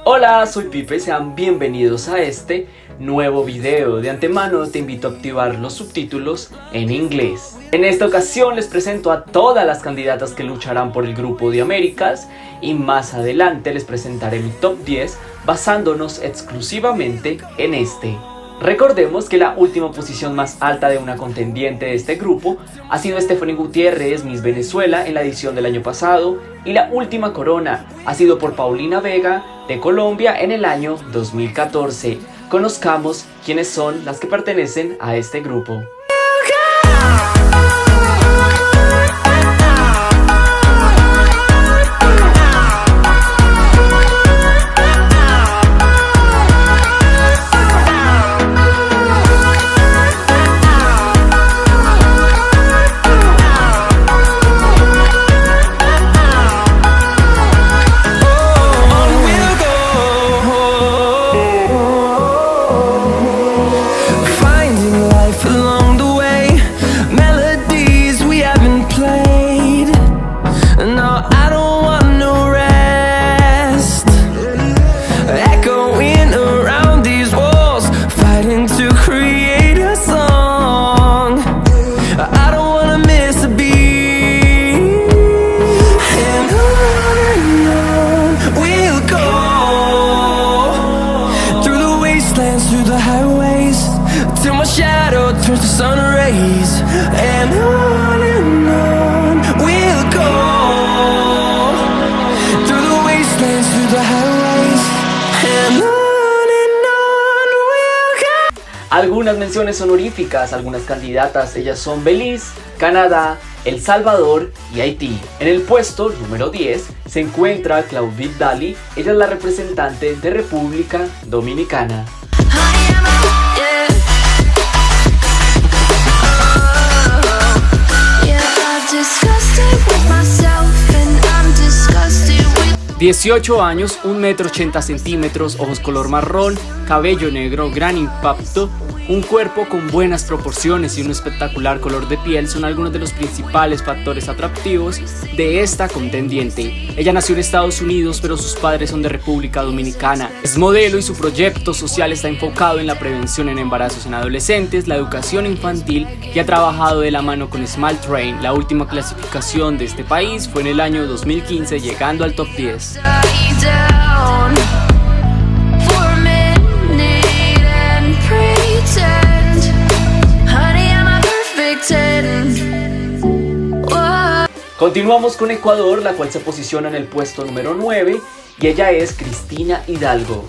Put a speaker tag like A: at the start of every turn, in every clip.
A: Hola, soy Pipe, sean bienvenidos a este nuevo video. De antemano te invito a activar los subtítulos en inglés. En esta ocasión les presento a todas las candidatas que lucharán por el Grupo de Américas y más adelante les presentaré mi top 10 basándonos exclusivamente en este. Recordemos que la última posición más alta de una contendiente de este grupo ha sido Stephanie Gutiérrez, Miss Venezuela, en la edición del año pasado, y la última corona ha sido por Paulina Vega de Colombia en el año 2014. Conozcamos quiénes son las que pertenecen a este grupo.
B: Turns to sun rays, and on we'll go, through the wastelands, through the highways, and on we'll go.
A: Algunas menciones honoríficas, algunas candidatas, ellas son Belice, Canadá, El Salvador y Haití. En el puesto número 10 se encuentra Claudette Daly, ella es la representante de República Dominicana.
B: Yeah.
A: 18 años, 1,80 m, ojos color marrón, cabello negro, gran impacto, un cuerpo con buenas proporciones y un espectacular color de piel son algunos de los principales factores atractivos de esta contendiente. Ella nació en Estados Unidos, pero sus padres son de República Dominicana. Es modelo y su proyecto social está enfocado en la prevención en embarazos en adolescentes, la educación infantil y ha trabajado de la mano con Smile Train. La última clasificación de este país fue en el año 2015, llegando al top 10. Continuamos con Ecuador, la cual se posiciona en el puesto número 9 y ella es Cristina Hidalgo.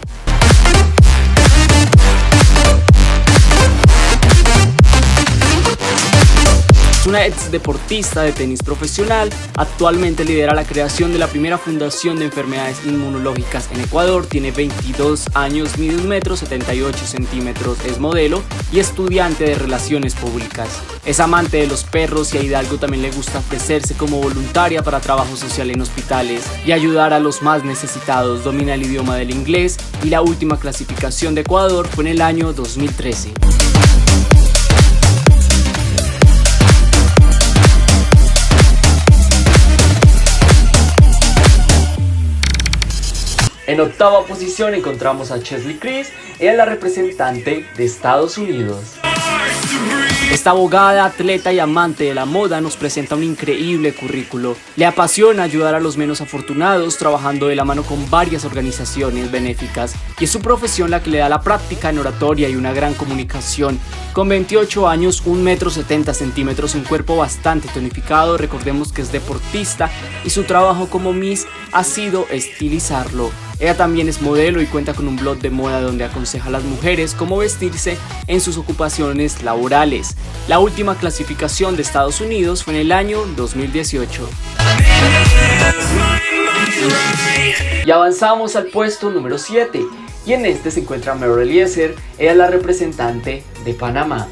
A: Es una ex deportista de tenis profesional, actualmente lidera la creación de la primera fundación de enfermedades inmunológicas en Ecuador, tiene 22 años, mide 1,78 m, es modelo y estudiante de relaciones públicas. Es amante de los perros y a Hidalgo también le gusta ofrecerse como voluntaria para trabajo social en hospitales y ayudar a los más necesitados. Domina el idioma del inglés y la última clasificación de Ecuador fue en el año 2013. En octava posición encontramos a Cheslie Kryst, ella es la representante de Estados Unidos. Esta abogada, atleta y amante de la moda nos presenta un increíble currículo. Le apasiona ayudar a los menos afortunados, trabajando de la mano con varias organizaciones benéficas, y es su profesión la que le da la práctica en oratoria y una gran comunicación. Con 28 años, 1,70 m, un cuerpo bastante tonificado, recordemos que es deportista y su trabajo como Miss ha sido estilizarlo. Ella también es modelo y cuenta con un blog de moda donde aconseja a las mujeres cómo vestirse en sus ocupaciones laborales. La última clasificación de Estados Unidos fue en el año 2018. Y avanzamos al puesto número 7 y en este se encuentra Mero Eliezer, ella es la representante de Panamá.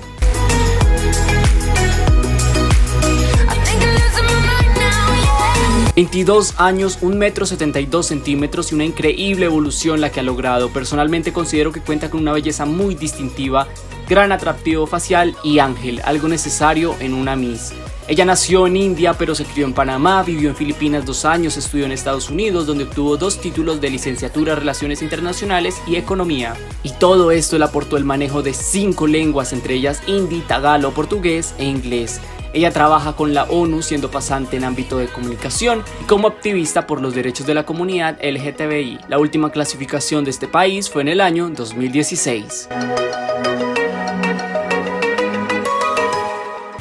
A: 22 años, 1,72 m y una increíble evolución la que ha logrado. Personalmente considero que cuenta con una belleza muy distintiva, gran atractivo facial y ángel, algo necesario en una Miss. Ella nació en India pero se crió en Panamá, vivió en Filipinas 2 años, estudió en Estados Unidos donde obtuvo 2 títulos de licenciatura en Relaciones Internacionales y Economía. Y todo esto le aportó el manejo de 5 lenguas, entre ellas hindi, tagalo, portugués e inglés. Ella trabaja con la ONU siendo pasante en ámbito de comunicación y como activista por los derechos de la comunidad LGTBI. La última clasificación de este país fue en el año 2016.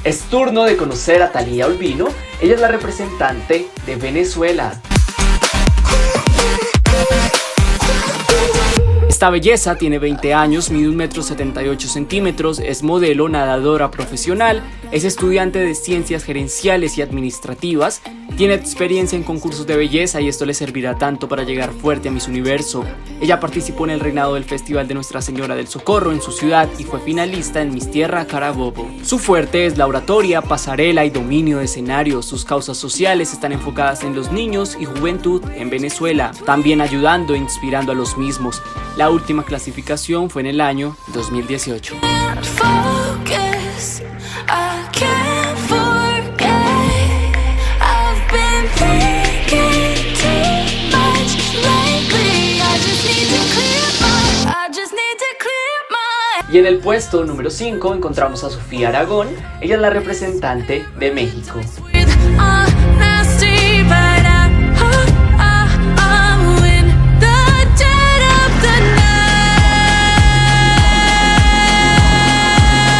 A: Es turno de conocer a Thalía Olvino. Ella es la representante de Venezuela. Esta belleza tiene 20 años, mide 1,78 m, es modelo, nadadora profesional, es estudiante de ciencias gerenciales y administrativas, tiene experiencia en concursos de belleza y esto le servirá tanto para llegar fuerte a Miss Universo. Ella participó en el reinado del Festival de Nuestra Señora del Socorro en su ciudad y fue finalista en Miss Tierra Carabobo. Su fuerte es la oratoria, pasarela y dominio de escenario. Sus causas sociales están enfocadas en los niños y juventud en Venezuela, también ayudando e inspirando a los mismos. La última clasificación fue en el año 2018. Y en el puesto número 5 encontramos a Sofía Aragón. Ella es la representante de México.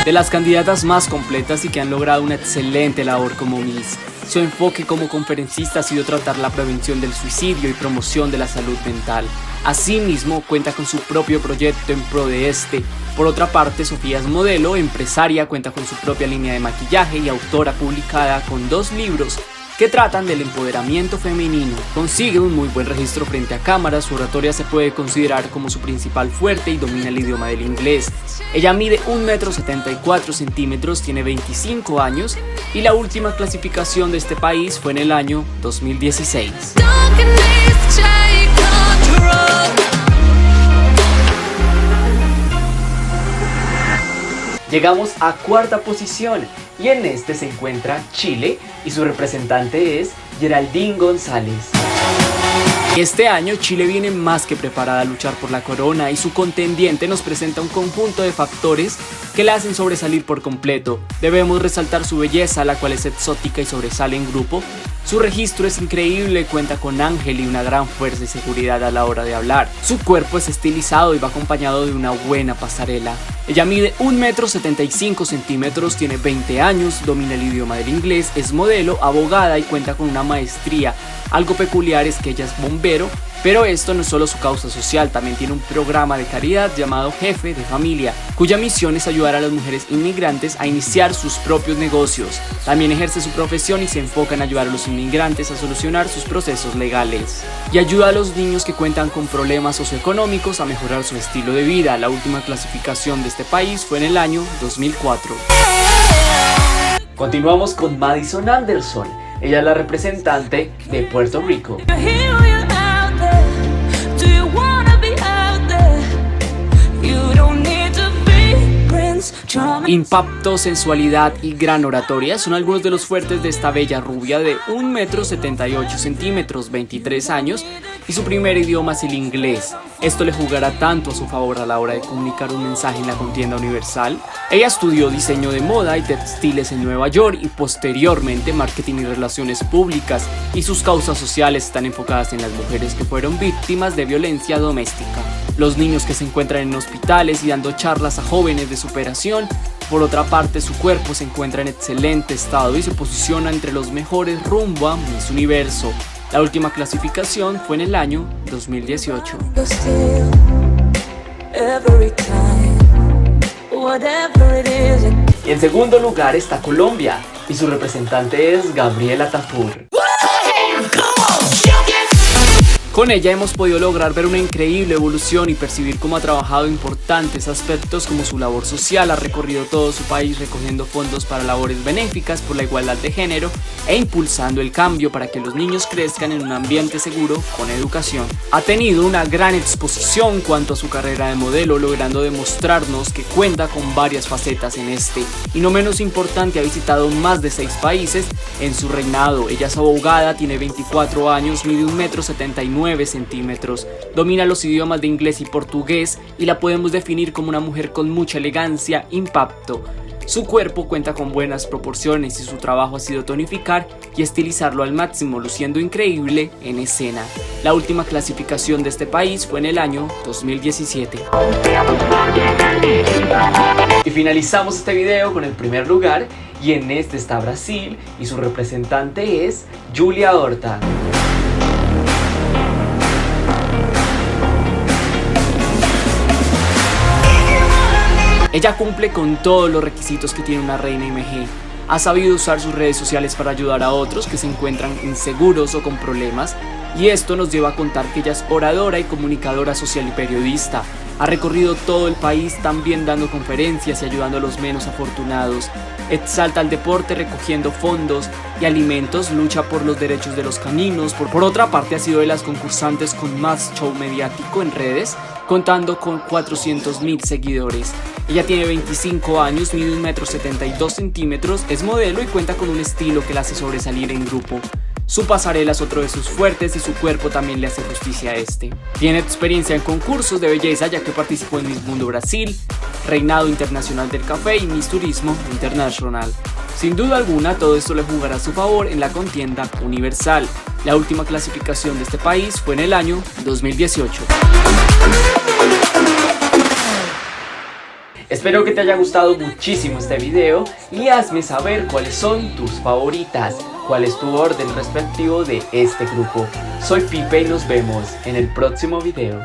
A: De las candidatas más completas y que han logrado una excelente labor como Miss. Su enfoque como conferencista ha sido tratar la prevención del suicidio y promoción de la salud mental. Asimismo, cuenta con su propio proyecto en pro de este. Por otra parte, Sofía es modelo, empresaria, cuenta con su propia línea de maquillaje y autora publicada con 2 libros que tratan del empoderamiento femenino. Consigue un muy buen registro frente a cámara, su oratoria se puede considerar como su principal fuerte y domina el idioma del inglés. Ella mide 1,74 m, tiene 25 años y la última clasificación de este país fue en el año 2016. Llegamos a cuarta posición y en este se encuentra Chile y su representante es Geraldine González. Este año Chile viene más que preparada a luchar por la corona y su contendiente nos presenta un conjunto de factores que la hacen sobresalir por completo. Debemos resaltar su belleza, la cual es exótica y sobresale en grupo. Su registro es increíble, cuenta con ángel y una gran fuerza y seguridad a la hora de hablar. Su cuerpo es estilizado y va acompañado de una buena pasarela. Ella mide 1,75 m, tiene 20 años, domina el idioma del inglés, es modelo, abogada y cuenta con una maestría. Algo peculiar es que ella es bombero, pero esto no es solo su causa social, también tiene un programa de caridad llamado Jefe de Familia, cuya misión es ayudar a las mujeres inmigrantes a iniciar sus propios negocios. También ejerce su profesión y se enfoca en ayudar a los inmigrantes a solucionar sus procesos legales. Y ayuda a los niños que cuentan con problemas socioeconómicos a mejorar su estilo de vida. La última clasificación de este país fue en el año 2004. Continuamos con Madison Anderson. Ella es la representante de Puerto Rico. Impacto, sensualidad y gran oratoria son algunos de los fuertes de esta bella rubia de 1,78 m, 23 años y su primer idioma es el inglés. Esto le jugará tanto a su favor a la hora de comunicar un mensaje en la contienda universal. Ella estudió diseño de moda y textiles en Nueva York y posteriormente marketing y relaciones públicas, y sus causas sociales están enfocadas en las mujeres que fueron víctimas de violencia doméstica, los niños que se encuentran en hospitales y dando charlas a jóvenes de superación. Por otra parte, su cuerpo se encuentra en excelente estado y se posiciona entre los mejores rumbo a Miss Universo. La última clasificación fue en el año 2018. Y en segundo lugar está Colombia y su representante es Gabriela Tafur. Con ella hemos podido lograr ver una increíble evolución y percibir cómo ha trabajado importantes aspectos como su labor social, ha recorrido todo su país recogiendo fondos para labores benéficas por la igualdad de género e impulsando el cambio para que los niños crezcan en un ambiente seguro con educación. Ha tenido una gran exposición cuanto a su carrera de modelo, logrando demostrarnos que cuenta con varias facetas en este. Y no menos importante, ha visitado más de 6 países en su reinado. Ella es abogada, tiene 24 años, mide 1,79 m, domina los idiomas de inglés y portugués y la podemos definir como una mujer con mucha elegancia, impacto. Su cuerpo cuenta con buenas proporciones y su trabajo ha sido tonificar y estilizarlo al máximo, luciendo increíble en escena. La última clasificación de este país fue en el año 2017. Y finalizamos este video con el primer lugar, y en este está Brasil y su representante es Julia Horta. Ella cumple con todos los requisitos que tiene una reina IMG. Ha sabido usar sus redes sociales para ayudar a otros que se encuentran inseguros o con problemas, y esto nos lleva a contar que ella es oradora y comunicadora social y periodista. Ha recorrido todo el país también dando conferencias y ayudando a los menos afortunados. Exalta el deporte recogiendo fondos y alimentos, lucha por los derechos de los caninos. Por otra parte, ha sido de las concursantes con más show mediático en redes, contando con 400.000 seguidores. Ella tiene 25 años, mide 1,72 m, es modelo y cuenta con un estilo que la hace sobresalir en grupo. Su pasarela es otro de sus fuertes y su cuerpo también le hace justicia a este. Tiene experiencia en concursos de belleza, ya que participó en Miss Mundo Brasil, Reinado Internacional del Café y Miss Turismo Internacional. Sin duda alguna, todo esto le jugará a su favor en la contienda universal. La última clasificación de este país fue en el año 2018. Espero que te haya gustado muchísimo este video y hazme saber cuáles son tus favoritas, cuál es tu orden respectivo de este grupo. Soy Pipe y nos vemos en el próximo video.